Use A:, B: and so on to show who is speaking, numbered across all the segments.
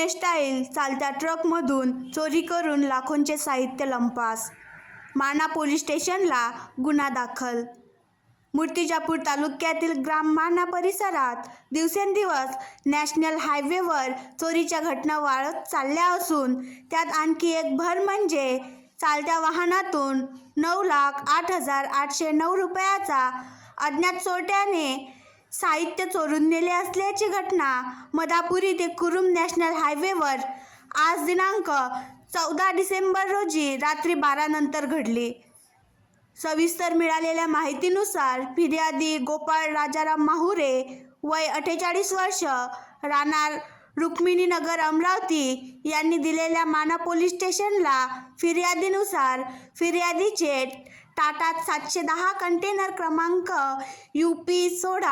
A: Cine style चालत्या ट्रकमधून चोरी करून लाखोंचे साहित्य लंपास. माना पोलीस स्टेशनला गुन्हा दाखल. मूर्तिजापूर तालुक्यातील ग्राम माना परिसरात दिवसेंदिवस नॅशनल हायवेवर चोरीच्या घटना वाढत चालल्या असून त्यात आणखी एक भर म्हणजे चालत्या वाहनातून 9,08,809 रुपयाचा अज्ञात चोरट्याने साहित्य चोरून नेले असल्याची घटना मधापुरी ते कुरुम नॅशनल हायवेवर आज दिनांक 14 डिसेंबर रोजी रात्री 12 नंतर घडली. सविस्तर मिळालेल्या माहितीनुसार फिर्यादी गोपाळ राजाराम माहुरे वय 48 वर्ष राहणार रुक्मिणीनगर अमरावती यांनी दिलेल्या माना पोलीस स्टेशनला फिर्यादीनुसार फिर्यादीचे टाटा 710 कंटेनर क्रमांक UP16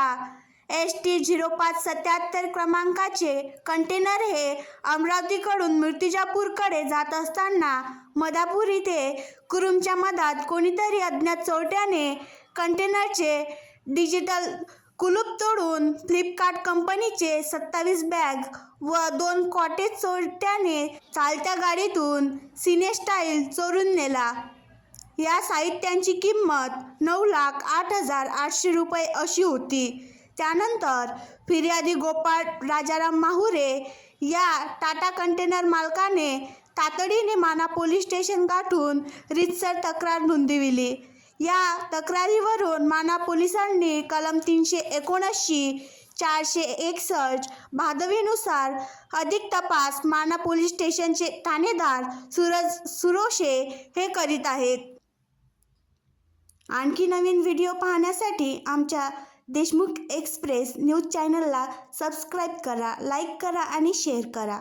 A: ST 0577 क्रमांकाचे कंटेनर हे अमरावतीकडून मूर्तिजापूरकडे जात असताना मधापुरी ते कुरुमच्या मधात कोणीतरी अज्ञात चोरट्याने कंटेनरचे डिजिटल कुलूप तोडून फ्लिपकार्ट कंपनीचे 27 बॅग व 2 कॉटेज चोरट्याने चालत्या गाडीतून सिनेस्टाईल चोरून नेला. या साहित्याची किंमत 9,08,800 रुपये अशी होती. त्यानंतर फिर्यादी गोपाळ राजाराम माहुरे या टाटा कंटेनर मालकाने तातडीने माना पोलीस स्टेशन गाठून रीतसर तक्रार नोंदविली. या तक्रारीवरून माना पोलिसांनी कलम 379, 461 भादवीनुसार अधिक तपास माना पोलीस स्टेशनचे ठाणेदार सूरज सुरोशे हे करीत आहेत. आणखी नवीन व्हिडिओ पाहण्यासाठी आमच्या देशमुख एक्सप्रेस न्यूज चॅनलला सबस्क्राईब करा, लाईक करा आणि शेअर करा.